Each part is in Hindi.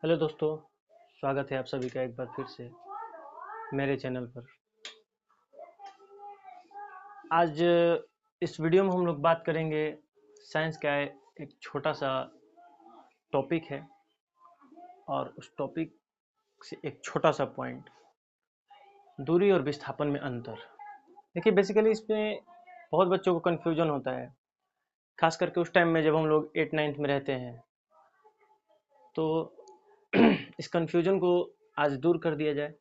हेलो दोस्तों, स्वागत है आप सभी का एक बार फिर से मेरे चैनल पर। आज इस वीडियो में हम लोग बात करेंगे साइंस का एक छोटा सा टॉपिक है और उस टॉपिक से एक छोटा सा पॉइंट, दूरी और विस्थापन में अंतर। देखिए, बेसिकली इसमें बहुत बच्चों को कन्फ्यूजन होता है, खास करके उस टाइम में जब हम लोग 8-9 में रहते हैं। तो इस कन्फ्यूजन को आज दूर कर दिया जाए।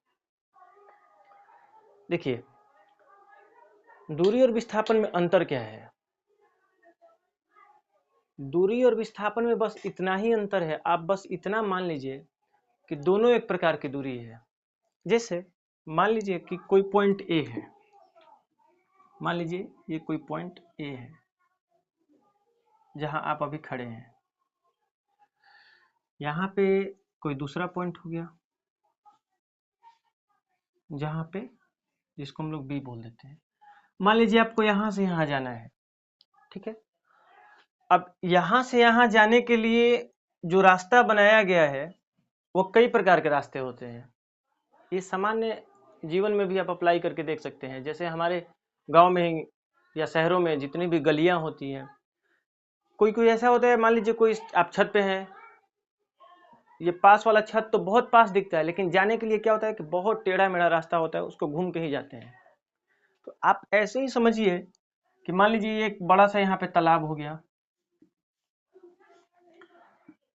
देखिए, दूरी और विस्थापन में अंतर क्या है। दूरी और विस्थापन में बस इतना ही अंतर है, आप बस इतना मान लीजिए कि दोनों एक प्रकार की दूरी है। जैसे मान लीजिए कि कोई पॉइंट ए है, मान लीजिए ये कोई पॉइंट ए है जहां आप अभी खड़े हैं। यहां पे कोई दूसरा पॉइंट हो गया जहां पे, जिसको हम लोग बी बोल देते हैं। मान लीजिए आपको यहां से यहां जाना है, ठीक है। अब यहां से यहां जाने के लिए जो रास्ता बनाया गया है वो कई प्रकार के रास्ते होते हैं। ये सामान्य जीवन में भी आप अप्लाई करके देख सकते हैं। जैसे हमारे गांव में या शहरों में जितनी भी गलियां होती हैं, कोई कोई ऐसा होता है, मान लीजिए कोई आप छत पे हैं, ये पास वाला छत तो बहुत पास दिखता है, लेकिन जाने के लिए क्या होता है कि बहुत टेढ़ा मेढ़ा रास्ता होता है, उसको घूम के ही जाते हैं। तो आप ऐसे ही समझिए कि मान लीजिए ये एक बड़ा सा यहाँ पे तालाब हो गया,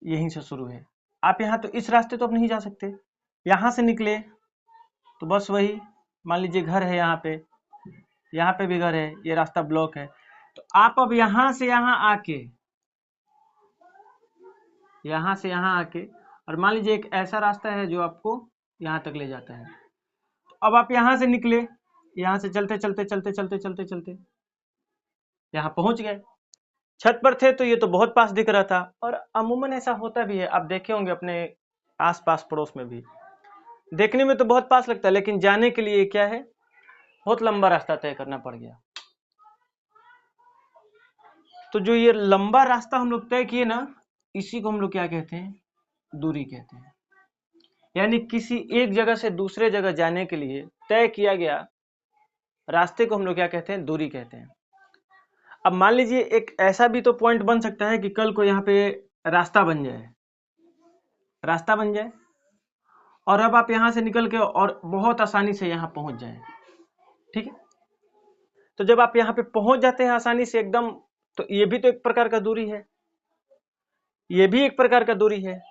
यहीं से शुरू है। आप यहाँ तो इस रास्ते तो अब नहीं जा सकते, यहाँ से निकले तो बस वही, मान लीजिए घर है यहाँ पे भी घर है, ये रास्ता ब्लॉक है। तो आप अब यहाँ से यहाँ आके और मान लीजिए एक ऐसा रास्ता है जो आपको यहाँ तक ले जाता है। तो अब आप यहाँ से निकले, यहाँ से चलते चलते चलते चलते चलते चलते यहाँ पहुंच गए। छत पर थे तो ये तो बहुत पास दिख रहा था, और अमूमन ऐसा होता भी है, आप देखे होंगे अपने आस पास पड़ोस में भी, देखने में तो बहुत पास लगता है, लेकिन जाने के लिए क्या है, बहुत लंबा रास्ता तय करना पड़ गया। तो जो ये लंबा रास्ता हम लोग तय किए ना, इसी को हम लोग क्या कहते हैं, दूरी कहते हैं। यानी किसी एक जगह से दूसरे जगह जाने के लिए तय किया गया रास्ते को हम लोग क्या कहते हैं, दूरी कहते हैं। अब मान लीजिए एक ऐसा भी तो पॉइंट बन सकता है कि कल को यहाँ पे रास्ता बन जाए और अब आप यहाँ से निकल के और बहुत आसानी से यहाँ पहुंच जाए, ठीक है। तो जब आप यहाँ पे पहुंच जाते हैं आसानी से एकदम, तो ये भी तो एक प्रकार का दूरी है, ये भी एक प्रकार का दूरी है,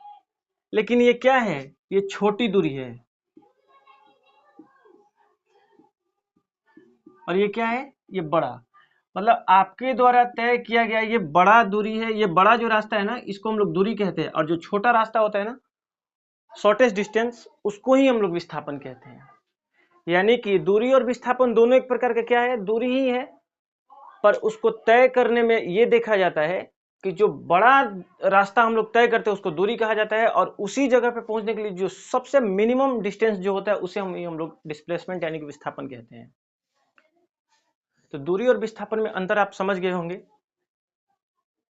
लेकिन ये क्या है, ये छोटी दूरी है। और ये क्या है, ये बड़ा, मतलब आपके द्वारा तय किया गया ये बड़ा दूरी है। ये बड़ा जो रास्ता है ना, इसको हम लोग दूरी कहते हैं, और जो छोटा रास्ता होता है ना, शॉर्टेस्ट डिस्टेंस, उसको ही हम लोग विस्थापन कहते हैं। यानी कि दूरी और विस्थापन दोनों एक प्रकार का क्या है, दूरी ही है, पर उसको तय करने में ये देखा जाता है कि जो बड़ा रास्ता हम लोग तय करते हैं उसको दूरी कहा जाता है, और उसी जगह पे पहुंचने के लिए जो सबसे मिनिमम डिस्टेंस जो होता है उसे हम लोग डिस्प्लेसमेंट यानी कि विस्थापन कहते हैं। तो दूरी और विस्थापन में अंतर आप समझ गए होंगे।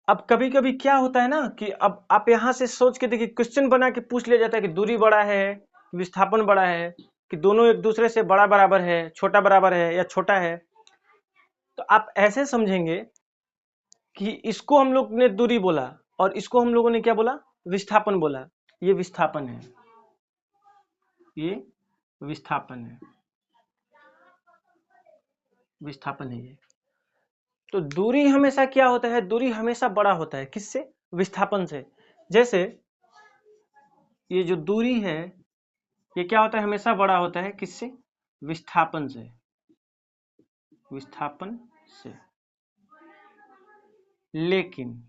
अब कभी कभी क्या होता है ना कि अब आप यहां से सोच के देखिए, क्वेश्चन बना के पूछ लिया जाता है कि दूरी बड़ा है, विस्थापन बड़ा है, कि दोनों एक दूसरे से बड़ा बराबर है, छोटा बराबर है, या छोटा है। तो आप ऐसे समझेंगे कि इसको हम लोग ने दूरी बोला और इसको हम लोगों ने क्या बोला, विस्थापन बोला। ये विस्थापन है, ये विस्थापन है, विस्थापन है ये। तो दूरी हमेशा क्या होता है, दूरी हमेशा बड़ा होता है, किससे, विस्थापन से। जैसे ये जो दूरी है, ये क्या होता है, हमेशा बड़ा होता है, किससे, विस्थापन से, विस्थापन से। लेकिन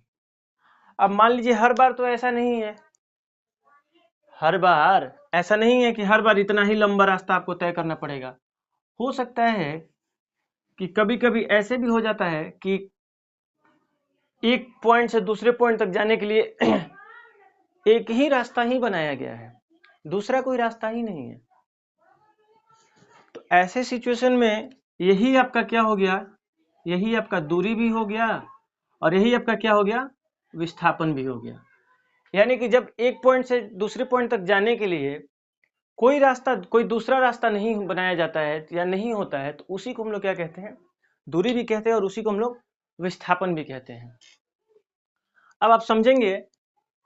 अब मान लीजिए हर बार तो ऐसा नहीं है, हर बार ऐसा नहीं है कि हर बार इतना ही लंबा रास्ता आपको तय करना पड़ेगा। हो सकता है कि कभी कभी ऐसे भी हो जाता है कि एक पॉइंट से दूसरे पॉइंट तक जाने के लिए एक ही रास्ता ही बनाया गया है, दूसरा कोई रास्ता ही नहीं है। तो ऐसे सिचुएशन में यही आपका क्या हो गया, यही आपका दूरी भी हो गया और यही आपका क्या हो गया, विस्थापन भी हो गया। यानी कि जब एक पॉइंट से दूसरे पॉइंट तक जाने के लिए कोई दूसरा रास्ता नहीं बनाया जाता है या नहीं होता है, तो उसी को हम लोग क्या कहते हैं, दूरी भी कहते हैं, और उसी को हम लोग विस्थापन भी कहते हैं। अब आप समझेंगे,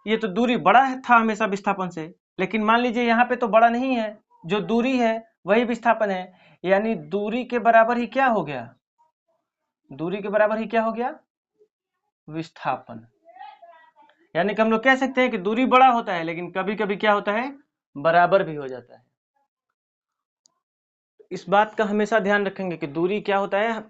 ये तो दूरी बड़ा है था हमेशा विस्थापन से, लेकिन मान लीजिए यहाँ पे तो बड़ा नहीं है, जो दूरी है वही विस्थापन है, यानी दूरी के बराबर ही क्या हो गया, दूरी के बराबर ही क्या हो गया, विस्थापन। यानी कि हम लोग कह सकते हैं कि दूरी बड़ा होता है, लेकिन कभी कभी क्या होता है, बराबर भी हो जाता है। इस बात का हमेशा ध्यान रखेंगे कि दूरी क्या होता है,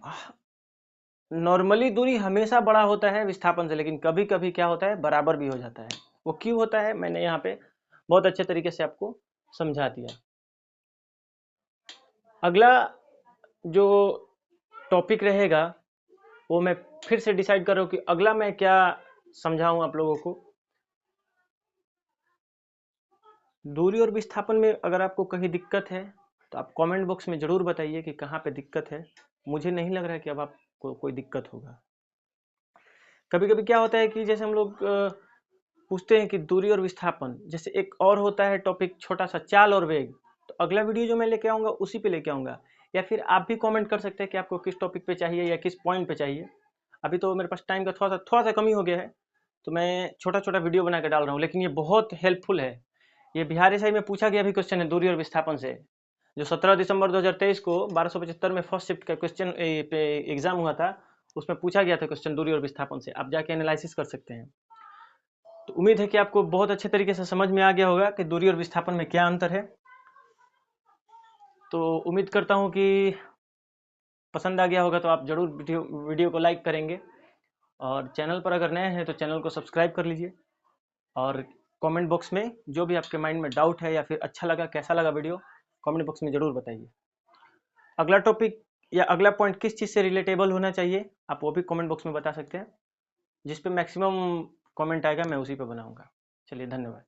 नॉर्मली दूरी हमेशा बड़ा होता है विस्थापन से, लेकिन कभी कभी क्या होता है, बराबर भी हो जाता है। वो क्यों होता है, मैंने यहाँ पे बहुत अच्छे तरीके से आपको समझा दिया। अगला जो टॉपिक रहेगा वो मैं फिर से डिसाइड कर रहा हूँ कि अगला मैं क्या समझाऊं आप लोगों को। दूरी और विस्थापन में अगर आपको कहीं दिक्कत है तो आप कमेंट बॉक्स में ज़रूर बताइए कि कहाँ पे दिक्कत है। मुझे नहीं लग रहा है कि अब आपको कोई दिक्कत होगा। कभी कभी क्या होता है कि जैसे हम लोग पूछते हैं कि दूरी और विस्थापन, जैसे एक और होता है टॉपिक छोटा सा, चाल और वेग। तो अगला वीडियो जो मैं लेके आऊँगा उसी पे लेके आऊँगा, या फिर आप भी कमेंट कर सकते हैं कि आपको किस टॉपिक पे चाहिए या किस पॉइंट पे चाहिए। अभी तो मेरे पास टाइम का थोड़ा सा कमी हो गया है, तो मैं छोटा छोटा वीडियो बना के डाल रहा हूँ, लेकिन ये बहुत हेल्पफुल है। ये बिहार एसआई में पूछा गया भी क्वेश्चन है दूरी और विस्थापन से, जो 17 दिसंबर 2023 को 1275 में फर्स्ट शिफ्ट का क्वेश्चन पे एग्जाम हुआ था, उसमें पूछा गया था क्वेश्चन दूरी और विस्थापन से। आप जाके एनालिसिस कर सकते हैं। तो उम्मीद है कि आपको बहुत अच्छे तरीके से समझ में आ गया होगा कि दूरी और विस्थापन में क्या अंतर है। तो उम्मीद करता हूँ कि पसंद आ गया होगा, तो आप जरूर वीडियो को लाइक करेंगे, और चैनल पर अगर नए हैं तो चैनल को सब्सक्राइब कर लीजिए, और कमेंट बॉक्स में जो भी आपके माइंड में डाउट है या फिर अच्छा लगा, कैसा लगा वीडियो, कमेंट बॉक्स में ज़रूर बताइए। अगला टॉपिक या अगला पॉइंट किस चीज़ से रिलेटेबल होना चाहिए, आप वो भी कमेंट बॉक्स में बता सकते हैं। जिस पे मैक्सिमम कमेंट आएगा मैं उसी पे बनाऊंगा। चलिए, धन्यवाद।